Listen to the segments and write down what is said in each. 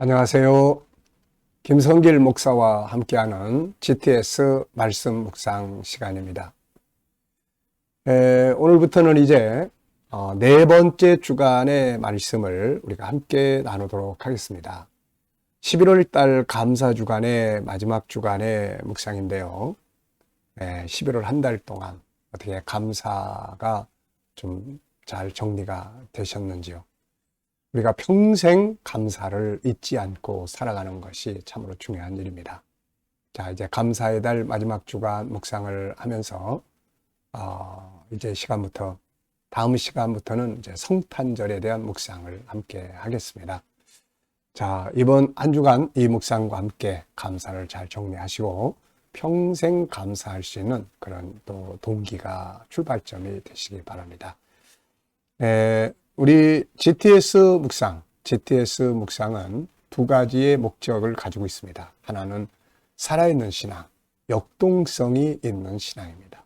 안녕하세요. 김성길 목사와 함께하는 GTS 말씀 묵상 시간입니다. 오늘부터는 이제 네 번째 주간의 말씀을 우리가 함께 나누도록 하겠습니다. 11월 달 감사 주간의 마지막 주간의 묵상인데요. 11월 한 달 동안 어떻게 감사가 좀 잘 정리가 되셨는지요? 우리가 평생 감사를 잊지 않고 살아가는 것이 참으로 중요한 일입니다. 자, 이제 감사의 달 마지막 주간 묵상을 하면서 이제 다음 시간부터는 이제 성탄절에 대한 묵상을 함께 하겠습니다. 자, 이번 한 주간 이 묵상과 함께 감사를 잘 정리하시고 평생 감사할 수 있는 그런 또 동기가 출발점이 되시기 바랍니다. 우리 GTS 묵상은 두 가지의 목적을 가지고 있습니다. 하나는 살아있는 신앙, 역동성이 있는 신앙입니다.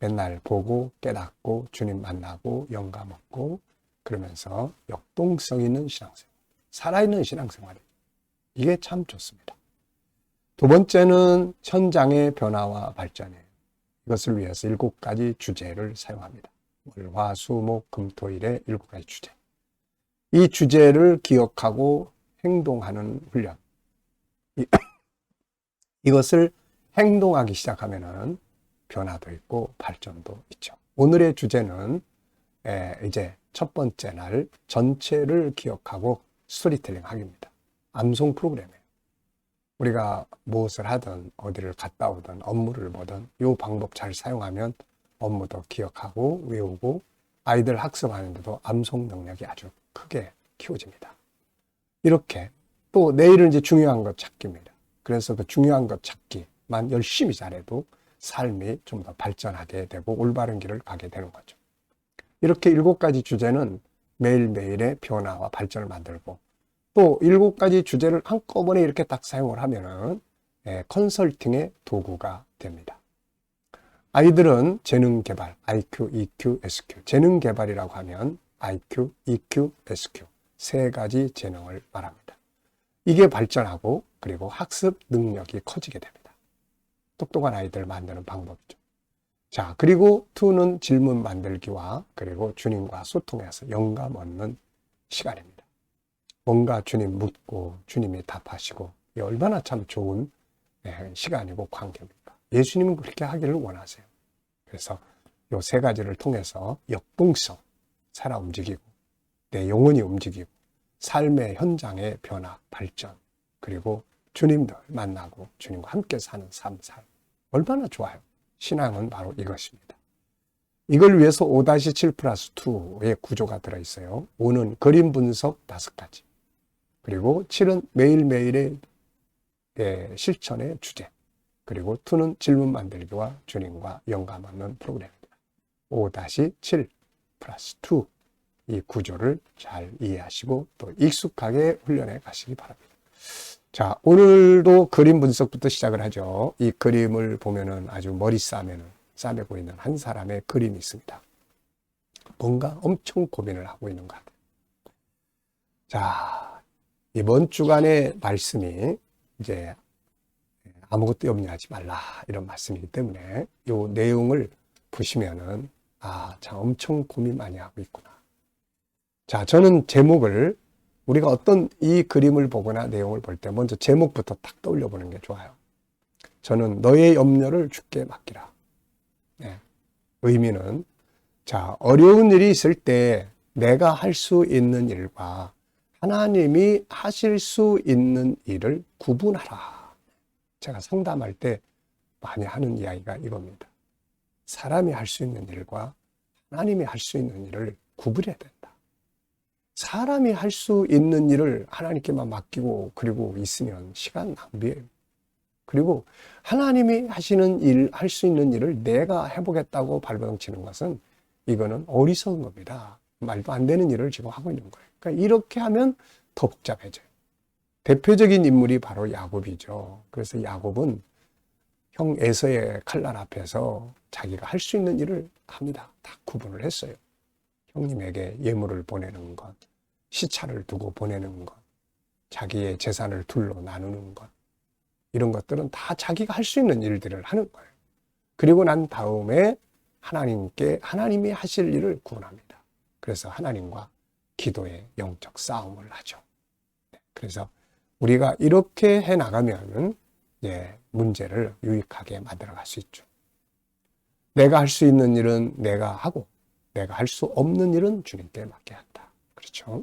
맨날 보고 깨닫고 주님 만나고 영감 얻고 그러면서 역동성 있는 신앙생활, 살아있는 신앙생활, 이게 참 좋습니다. 두 번째는 현장의 변화와 발전이에요. 이것을 위해서 7가지 주제를 사용합니다. 월, 화, 수, 목, 금, 토일의 7가지 주제. 이 주제를 기억하고 행동하는 훈련. 이것을 행동하기 시작하면은 변화도 있고 발전도 있죠. 오늘의 주제는 이제 첫 번째 날 전체를 기억하고 스토리텔링 하기입니다. 암송 프로그램이에요. 우리가 무엇을 하든 어디를 갔다 오든 업무를 보든 이 방법 잘 사용하면 업무도 기억하고 외우고 아이들 학습하는데도 암송 능력이 아주 크게 키워집니다. 이렇게 또 내일은 이제 중요한 것 찾기입니다. 그래서 그 중요한 것 찾기만 열심히 잘해도 삶이 좀 더 발전하게 되고 올바른 길을 가게 되는 거죠. 이렇게 7가지 주제는 매일매일의 변화와 발전을 만들고 또 7가지 주제를 한꺼번에 이렇게 딱 사용을 하면은 컨설팅의 도구가 됩니다. 아이들은 재능 개발, IQ, EQ, SQ. 재능 개발이라고 하면 IQ, EQ, SQ. 3가지 재능을 말합니다. 이게 발전하고 그리고 학습 능력이 커지게 됩니다. 똑똑한 아이들 만드는 방법이죠. 자, 그리고 2는 질문 만들기와 그리고 주님과 소통해서 영감 얻는 시간입니다. 뭔가 주님 묻고 주님이 답하시고 이게 얼마나 참 좋은 시간이고 관계입니까? 예수님은 그렇게 하기를 원하세요. 그래서 이 3가지를 통해서 역동성, 살아 움직이고 내 영혼이 움직이고 삶의 현장의 변화, 발전 그리고 주님들 만나고 주님과 함께 사는 삶 얼마나 좋아요. 신앙은 바로 이것입니다. 이걸 위해서 5-7+2의 구조가 들어있어요. 5는 그림 분석 5가지 그리고 7은 매일매일의 실천의 주제 그리고 2는 질문 만들기와 주님과 영감 얻는 프로그램입니다. 5-7+2 이 구조를 잘 이해하시고 또 익숙하게 훈련해 가시기 바랍니다. 자, 오늘도 그림 분석부터 시작을 하죠. 이 그림을 보면은 아주 머리 싸매고 있는 한 사람의 그림이 있습니다. 뭔가 엄청 고민을 하고 있는 것 같아요. 자, 이번 주간의 말씀이 이제 아무것도 염려하지 말라 이런 말씀이기 때문에 이 내용을 보시면은 참 엄청 고민 많이 하고 있구나. 자, 저는 제목을 우리가 어떤 이 그림을 보거나 내용을 볼 때 먼저 제목부터 딱 떠올려 보는 게 좋아요. 저는 너의 염려를 주께 맡기라. 의미는 자, 어려운 일이 있을 때 내가 할 수 있는 일과 하나님이 하실 수 있는 일을 구분하라. 제가 상담할 때 많이 하는 이야기가 이겁니다. 사람이 할 수 있는 일과 하나님이 할 수 있는 일을 구분해야 된다. 사람이 할 수 있는 일을 하나님께만 맡기고 그리고 있으면 시간 낭비예요. 그리고 하나님이 하시는 일, 할 수 있는 일을 내가 해보겠다고 발버둥치는 것은 이거는 어리석은 겁니다. 말도 안 되는 일을 지금 하고 있는 거예요. 그러니까 이렇게 하면 더 복잡해져요. 대표적인 인물이 바로 야곱이죠. 그래서 야곱은 형 에서의 칼날 앞에서 자기가 할 수 있는 일을 합니다. 다 구분을 했어요. 형님에게 예물을 보내는 것, 시차를 두고 보내는 것, 자기의 재산을 둘로 나누는 것, 이런 것들은 다 자기가 할 수 있는 일들을 하는 거예요. 그리고 난 다음에 하나님이 하실 일을 구원합니다. 그래서 하나님과 기도의 영적 싸움을 하죠. 그래서 우리가 이렇게 해 나가면 문제를 유익하게 만들어 갈 수 있죠. 내가 할 수 있는 일은 내가 하고, 내가 할 수 없는 일은 주님께 맡게 한다. 그렇죠?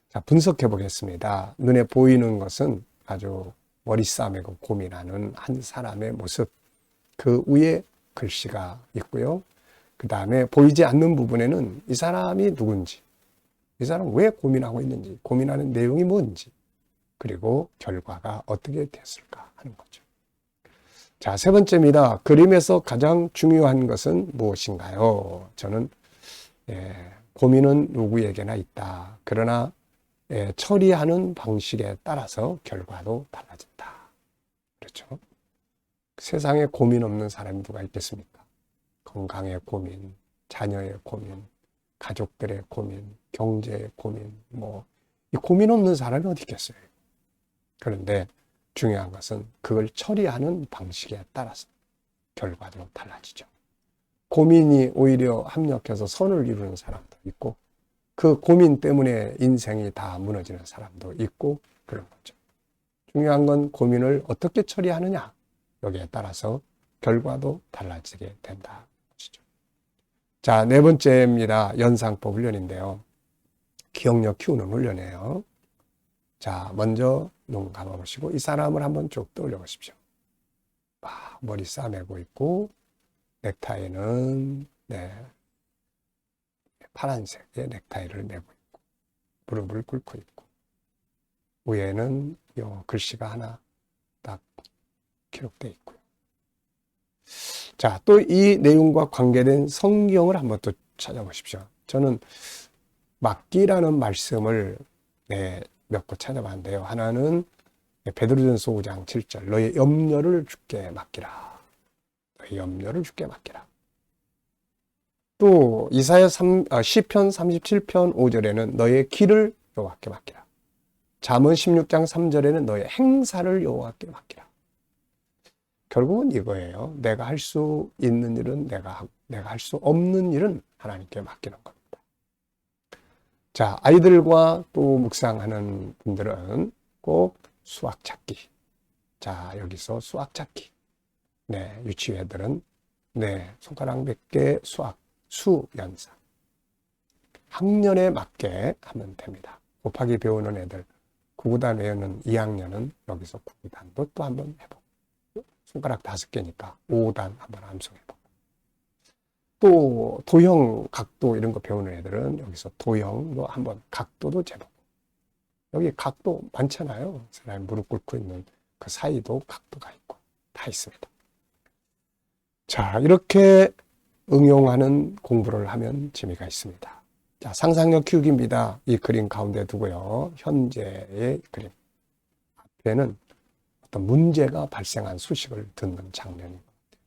자, 분석해 보겠습니다. 눈에 보이는 것은 아주 머리 싸매고 고민하는 한 사람의 모습, 그 위에 글씨가 있고요. 그 다음에 보이지 않는 부분에는 이 사람이 누군지, 이 사람 왜 고민하고 있는지, 고민하는 내용이 뭔지, 그리고 결과가 어떻게 됐을까 하는 거죠. 자, 세 번째입니다. 그림에서 가장 중요한 것은 무엇인가요? 저는 고민은 누구에게나 있다. 그러나 처리하는 방식에 따라서 결과도 달라진다. 그렇죠? 세상에 고민 없는 사람이 누가 있겠습니까? 건강의 고민, 자녀의 고민, 가족들의 고민, 경제의 고민, 이 고민 없는 사람이 어디 있겠어요? 그런데 중요한 것은 그걸 처리하는 방식에 따라서 결과도 달라지죠. 고민이 오히려 합력해서 선을 이루는 사람도 있고, 그 고민 때문에 인생이 다 무너지는 사람도 있고, 그런 거죠. 중요한 건 고민을 어떻게 처리하느냐, 여기에 따라서 결과도 달라지게 된다. 자, 네 번째입니다. 연상법 훈련인데요. 기억력 키우는 훈련이에요. 자, 먼저 눈 감아보시고 이 사람을 한번 쭉 떠올려 보십시오. 머리 싸매고 있고, 넥타이는 파란색의 넥타이를 메고 있고, 무릎을 꿇고 있고, 위에는 글씨가 하나 딱 기록되어 있고요. 자, 또 이 내용과 관계된 성경을 한번 또 찾아보십시오. 저는 맡기라는 말씀을 몇 곳 찾아봤는데요. 하나는 베드로전서 5장 7절, 너의 염려를 주께 맡기라. 너의 염려를 주께 맡기라. 또 시편 37편 5절에는 너의 길을 여호와께 맡기라. 잠언 16장 3절에는 너의 행사를 여호와께 맡기라. 결국은 이거예요. 내가 할 수 있는 일은 내가 하고, 내가 할 수 없는 일은 하나님께 맡기는 겁니다. 자, 아이들과 또 묵상하는 분들은 꼭 수학 찾기. 자, 여기서 수학 찾기. 유치원 애들은 손가락 몇 개 수학, 수 연산. 학년에 맞게 하면 됩니다. 곱하기 배우는 애들, 9구단 외우는 2학년은 여기서 9구단도 또 한번 해보고, 손가락 5개니까 5단 한번 암송해보고, 또 도형, 각도 이런 거 배우는 애들은 여기서 도형도 한번, 각도도 재보고, 여기 각도 많잖아요. 사람이 무릎 꿇고 있는 그 사이도 각도가 있고 다 있습니다. 자, 이렇게 응용하는 공부를 하면 재미가 있습니다. 자, 상상력 키우기입니다. 이 그림 가운데 두고요. 현재의 그림. 앞에는 어떤 문제가 발생한 소식을 듣는 장면인 것 같아요.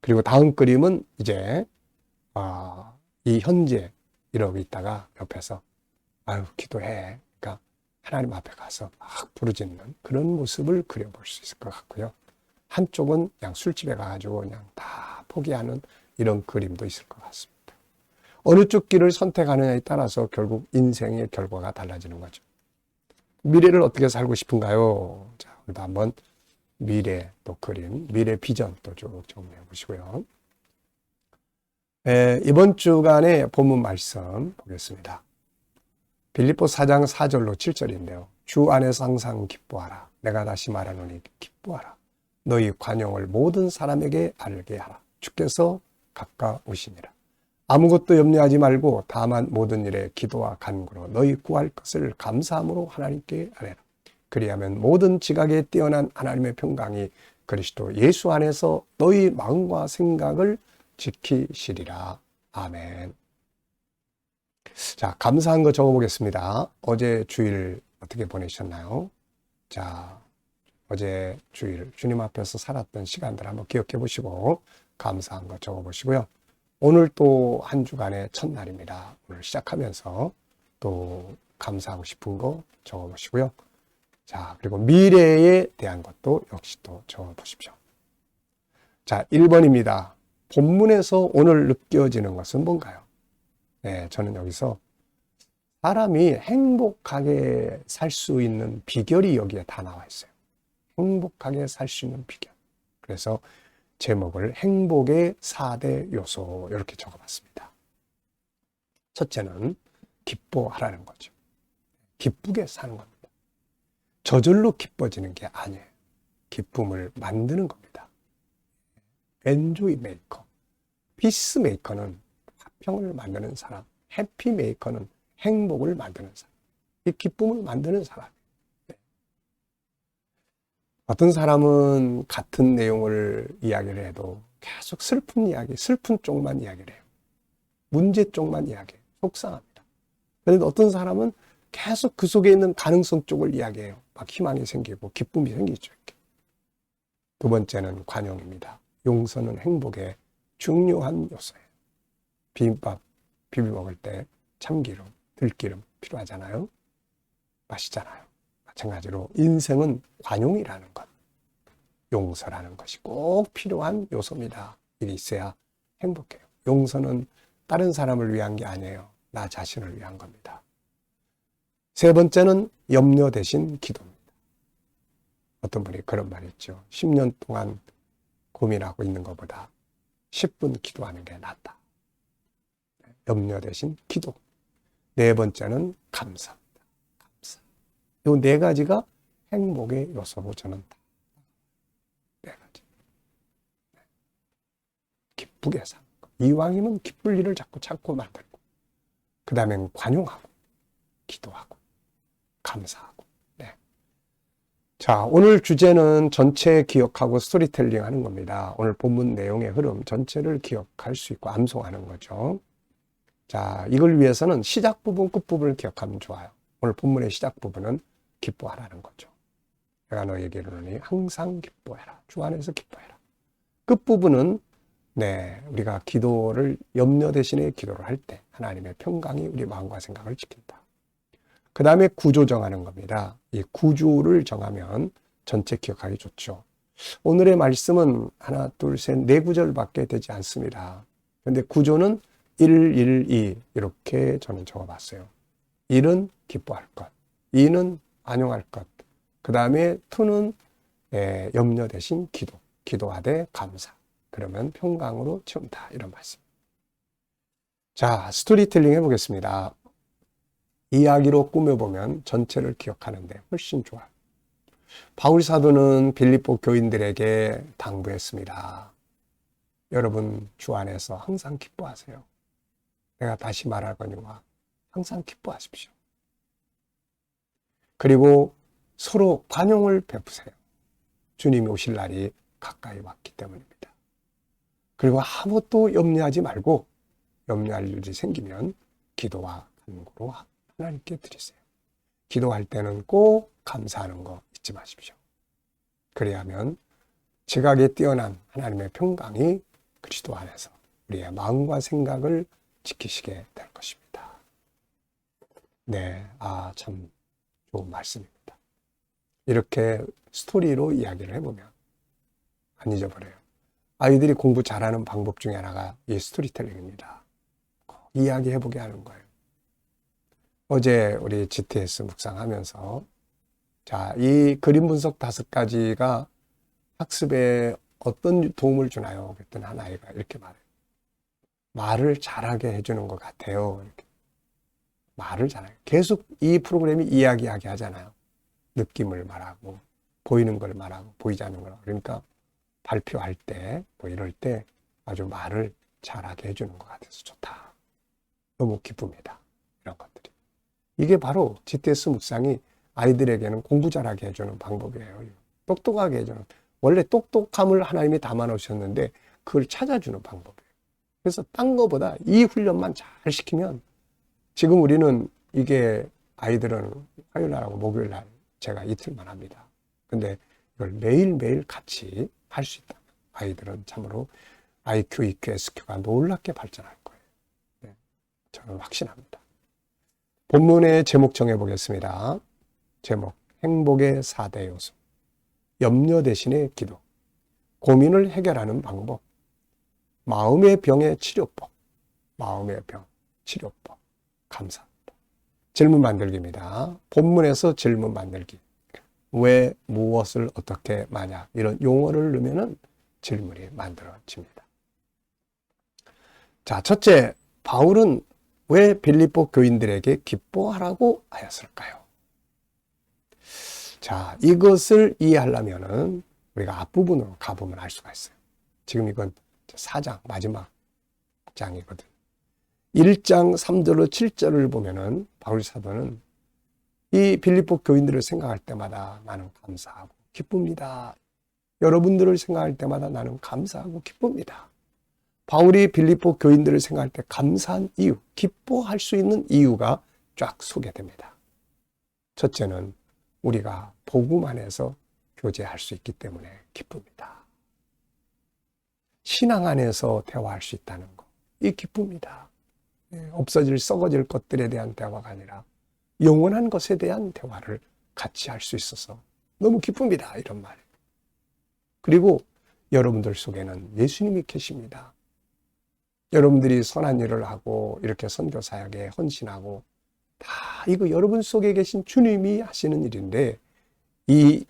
그리고 다음 그림은 이제 이 현재 이러고 있다가 옆에서 기도해. 그러니까 하나님 앞에 가서 막 부르짖는 그런 모습을 그려볼 수 있을 것 같고요. 한쪽은 그냥 술집에 가가지고 그냥 다 포기하는 이런 그림도 있을 것 같습니다. 어느 쪽 길을 선택하느냐에 따라서 결국 인생의 결과가 달라지는 거죠. 미래를 어떻게 살고 싶은가요? 자, 우리도 한번 미래 또 그림, 미래 비전 또 쭉 정리해 보시고요. 이번 주간의 본문 말씀 보겠습니다. 빌립보 4장 4절로 7절인데요. 주 안에서 항상 기뻐하라. 내가 다시 말하노니 기뻐하라. 너희 관용을 모든 사람에게 알게 하라. 주께서 가까우시니라. 아무것도 염려하지 말고 다만 모든 일에 기도와 간구로 너희 구할 것을 감사함으로 하나님께 아뢰라. 그리하면 모든 지각에 뛰어난 하나님의 평강이 그리스도 예수 안에서 너희 마음과 생각을 지키시리라. 아멘. 자, 감사한 거 적어보겠습니다. 어제 주일 어떻게 보내셨나요? 자, 어제 주일 주님 앞에서 살았던 시간들 한번 기억해 보시고 감사한 거 적어보시고요. 오늘 또 한 주간의 첫날입니다. 오늘 시작하면서 또 감사하고 싶은 거 적어보시고요. 자, 그리고 미래에 대한 것도 역시 또 적어보십시오. 자, 1번입니다. 본문에서 오늘 느껴지는 것은 뭔가요? 네, 저는 여기서 사람이 행복하게 살 수 있는 비결이 여기에 다 나와 있어요. 행복하게 살 수 있는 비결. 그래서 제목을 행복의 4대 요소 이렇게 적어봤습니다. 첫째는 기뻐하라는 거죠. 기쁘게 사는 겁니다. 저절로 기뻐지는 게 아니에요. 기쁨을 만드는 겁니다. 엔조이 메이커. 피스 메이커는 화평을 만드는 사람. 해피 메이커는 행복을 만드는 사람. 이 기쁨을 만드는 사람. 네. 어떤 사람은 같은 내용을 이야기를 해도 계속 슬픈 이야기, 슬픈 쪽만 이야기를 해요. 문제 쪽만 이야기해요. 속상합니다. 그런데 어떤 사람은 계속 그 속에 있는 가능성 쪽을 이야기해요. 막 희망이 생기고 기쁨이 생기죠. 이렇게. 두 번째는 관용입니다. 용서는 행복의 중요한 요소예요. 비빔밥 비벼 먹을 때 참기름, 들기름 필요하잖아요. 맛있잖아요. 마찬가지로 인생은 관용이라는 것, 용서라는 것이 꼭 필요한 요소입니다. 이게 있어야 행복해요. 용서는 다른 사람을 위한 게 아니에요. 나 자신을 위한 겁니다. 세 번째는 염려 대신 기도입니다. 어떤 분이 그런 말 있죠. 10년 동안 고민하고 있는 것보다 10분 기도하는 게 낫다. 염려 대신 기도. 네 번째는 감사입니다. 감사. 이 네 가지가 행복의 요소로 저는 다. 네 가지. 기쁘게 사는 것. 이왕이면 기쁠 일을 자꾸 찾고 만들고. 그 다음엔 관용하고, 기도하고, 감사하고. 네. 자, 오늘 주제는 전체 기억하고 스토리텔링 하는 겁니다. 오늘 본문 내용의 흐름 전체를 기억할 수 있고 암송하는 거죠. 자, 이걸 위해서는 시작 부분, 끝 부분을 기억하면 좋아요. 오늘 본문의 시작 부분은 기뻐하라는 거죠. 내가 너에게 이르노니 항상 기뻐해라. 주 안에서 기뻐해라. 끝 부분은 네, 우리가 기도를 염려 대신에 기도를 할 때 하나님의 평강이 우리 마음과 생각을 지킨다. 그 다음에 구조 정하는 겁니다. 이 구조를 정하면 전체 기억하기 좋죠. 오늘의 말씀은 하나, 둘, 셋, 네 구절밖에 되지 않습니다. 그런데 구조는 1, 1, 2 이렇게 저는 적어봤어요. 1은 기뻐할 것, 2는 안용할 것, 그 다음에 2는 염려 대신 기도, 기도하되 감사. 그러면 평강으로 채운다. 이런 말씀. 자, 스토리텔링 해보겠습니다. 이야기로 꾸며보면 전체를 기억하는데 훨씬 좋아요. 바울 사도는 빌립보 교인들에게 당부했습니다. 여러분 주 안에서 항상 기뻐하세요. 내가 다시 말하거니와 항상 기뻐하십시오. 그리고 서로 관용을 베푸세요. 주님이 오실 날이 가까이 왔기 때문입니다. 그리고 아무것도 염려하지 말고 염려할 일이 생기면 기도와 간구로 하나님께 드리세요. 기도할 때는 꼭 감사하는 거 잊지 마십시오. 그래야만 지각에 뛰어난 하나님의 평강이 그리스도 안에서 우리의 마음과 생각을 지키시게 될 것입니다. 네, 참 좋은 말씀입니다. 이렇게 스토리로 이야기를 해보면 안 잊어버려요. 아이들이 공부 잘하는 방법 중에 하나가 이 스토리텔링입니다. 꼭 이야기해보게 하는 거예요. 어제 우리 GTS 묵상하면서 자, 이 그림 분석 5가지가 학습에 어떤 도움을 주나요? 그랬더니 한 아이가 이렇게 말해요. 말을 잘하게 해주는 것 같아요. 이렇게. 말을 잘하게. 계속 이 프로그램이 이야기하게 하잖아요. 느낌을 말하고, 보이는 걸 말하고, 보이지 않는 걸. 그러니까 발표할 때, 뭐 이럴 때 아주 말을 잘하게 해주는 것 같아서 좋다. 너무 기쁩니다. 이런 것들이. 이게 바로 GTS 묵상이 아이들에게는 공부 잘하게 해주는 방법이에요. 똑똑하게 해주는. 원래 똑똑함을 하나님이 담아 놓으셨는데 그걸 찾아주는 방법이에요. 그래서 딴 거보다 이 훈련만 잘 시키면 지금 우리는 이게 아이들은 화요일 날하고 목요일 날 제가 이틀만 합니다. 근데 이걸 매일매일 같이 할 수 있다면 아이들은 참으로 IQ, EQ, SQ가 놀랍게 발전할 거예요. 네, 저는 확신합니다. 본문의 제목 정해보겠습니다. 제목, 행복의 4대 요소. 염려 대신에 기도. 고민을 해결하는 방법. 마음의 병의 치료법. 마음의 병, 치료법. 감사합니다. 질문 만들기입니다. 본문에서 질문 만들기. 왜, 무엇을, 어떻게, 만약 이런 용어를 넣으면 질문이 만들어집니다. 자, 첫째, 바울은 왜 빌립보 교인들에게 기뻐하라고 하였을까요? 자, 이것을 이해하려면은 우리가 앞부분으로 가보면 알 수가 있어요. 지금 이건 4장, 마지막 장이거든. 1장 3절로 7절을 보면은 바울 사도는 이 빌립보 교인들을 생각할 때마다 나는 감사하고 기쁩니다. 여러분들을 생각할 때마다 나는 감사하고 기쁩니다. 바울이 빌립보 교인들을 생각할 때 감사한 이유, 기뻐할 수 있는 이유가 쫙 소개됩니다. 첫째는 우리가 복음 안에서 교제할 수 있기 때문에 기쁩니다. 신앙 안에서 대화할 수 있다는 것, 이 기쁩니다. 없어질, 썩어질 것들에 대한 대화가 아니라 영원한 것에 대한 대화를 같이 할 수 있어서 너무 기쁩니다. 이런 말. 그리고 여러분들 속에는 예수님이 계십니다. 여러분들이 선한 일을 하고 이렇게 선교 사역에 헌신하고 다 이거 여러분 속에 계신 주님이 하시는 일인데 이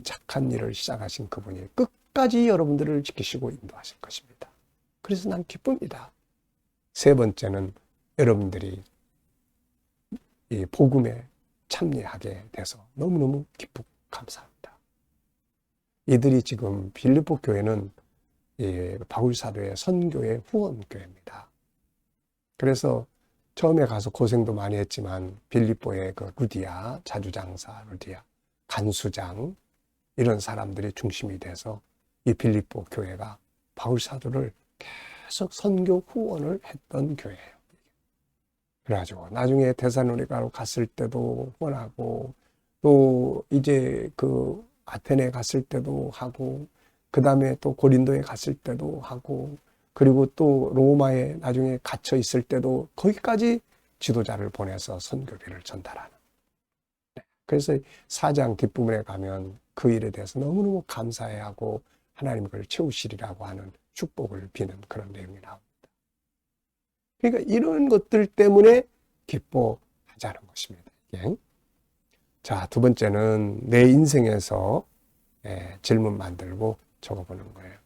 착한 일을 시작하신 그분이 끝까지 여러분들을 지키시고 인도하실 것입니다. 그래서 난 기쁩니다. 세 번째는 여러분들이 이 복음에 참여하게 돼서 너무너무 기쁘고 감사합니다. 이들이 지금 빌립보 교회는 바울 사도의 선교의 후원교회입니다. 그래서 처음에 가서 고생도 많이 했지만 빌립보의 그 루디아, 자주장사 루디아, 간수장 이런 사람들이 중심이 돼서 이 빌립보 교회가 바울 사도를 계속 선교 후원을 했던 교회예요. 그래가지고 나중에 데살로니가로 갔을 때도 후원하고 또 이제 그 아테네 갔을 때도 하고 그 다음에 또 고린도에 갔을 때도 하고 그리고 또 로마에 나중에 갇혀 있을 때도 거기까지 지도자를 보내서 선교비를 전달하는. 그래서 4장 뒷부분에 가면 그 일에 대해서 너무너무 감사해하고 하나님 그를 채우시리라고 하는 축복을 비는 그런 내용이 나옵니다. 그러니까 이런 것들 때문에 기뻐하자는 것입니다. 자, 두 번째는 내 인생에서 질문 만들고 적어보는 거예요.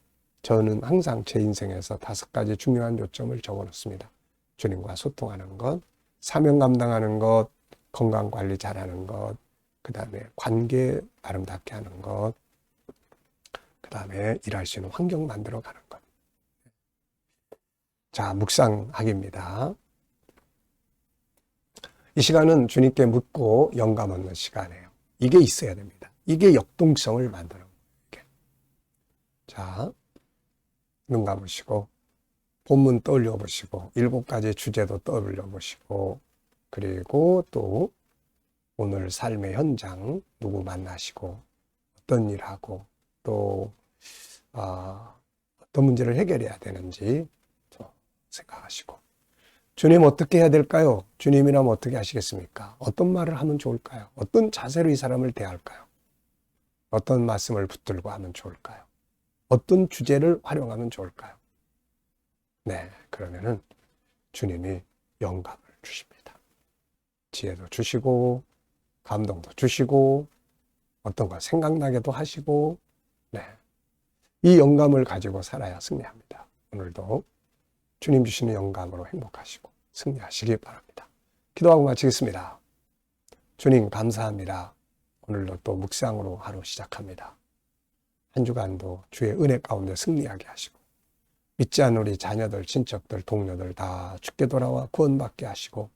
저는 항상 제 인생에서 5가지 중요한 요점을 적어놓습니다. 주님과 소통하는 것, 사명 감당하는 것, 건강관리 잘하는 것, 그 다음에 관계 아름답게 하는 것, 그 다음에 일할 수 있는 환경 만들어가는 것. 자, 묵상하기입니다. 이 시간은 주님께 묻고 영감 얻는 시간이에요. 이게 있어야 됩니다. 이게 역동성을 만드는 거예요. 자, 눈 감으시고 본문 떠올려 보시고 7가지 주제도 떠올려 보시고 그리고 또 오늘 삶의 현장 누구 만나시고 어떤 일하고 또 어떤 문제를 해결해야 되는지 생각하시고 주님 어떻게 해야 될까요? 주님이라면 어떻게 하시겠습니까? 어떤 말을 하면 좋을까요? 어떤 자세로 이 사람을 대할까요? 어떤 말씀을 붙들고 하면 좋을까요? 어떤 주제를 활용하면 좋을까요? 네, 그러면은 주님이 영감을 주십니다. 지혜도 주시고 감동도 주시고 어떤 걸 생각나게도 하시고 네, 이 영감을 가지고 살아야 승리합니다. 오늘도 주님 주시는 영감으로 행복하시고 승리하시기 바랍니다. 기도하고 마치겠습니다. 주님 감사합니다. 오늘도 또 묵상으로 하루 시작합니다. 한 주간도 주의 은혜 가운데 승리하게 하시고 믿지 않는 우리 자녀들, 친척들, 동료들 다 주께 돌아와 구원받게 하시고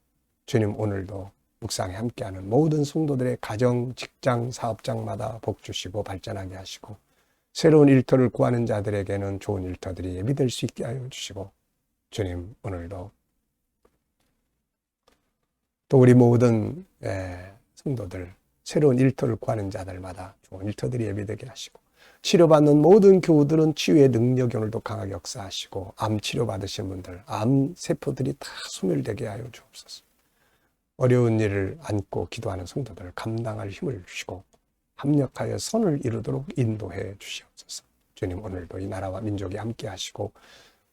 주님 오늘도 묵상에 함께하는 모든 성도들의 가정, 직장, 사업장마다 복 주시고 발전하게 하시고 새로운 일터를 구하는 자들에게는 좋은 일터들이 예비될 수 있게 하여 주시고 주님 오늘도 또 우리 모든 성도들 새로운 일터를 구하는 자들마다 좋은 일터들이 예비되게 하시고 치료받는 모든 교우들은 치유의 능력이 오늘도 강하게 역사하시고 암 치료받으신 분들 암 세포들이 다 소멸되게 하여 주옵소서. 어려운 일을 안고 기도하는 성도들을 감당할 힘을 주시고 합력하여 선을 이루도록 인도해 주시옵소서. 주님, 오늘도 이 나라와 민족이 함께 하시고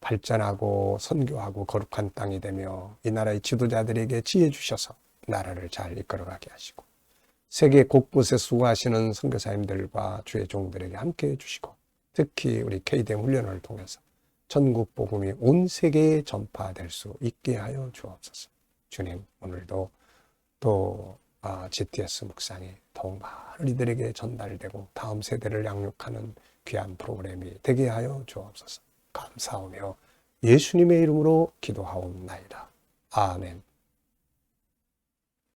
발전하고 선교하고 거룩한 땅이 되며 이 나라의 지도자들에게 지혜 주셔서 나라를 잘 이끌어가게 하시고 세계 곳곳에 수고하시는 선교사님들과 주의 종들에게 함께 해주시고 특히 우리 KDM 훈련을 통해서 전국 복음이 온 세계에 전파될 수 있게 하여 주옵소서. 주님, 오늘도 또 GTS 묵상이 더욱 많은 이들에게 전달되고 다음 세대를 양육하는 귀한 프로그램이 되게 하여 주옵소서. 감사하며 예수님의 이름으로 기도하옵나이다. 아멘.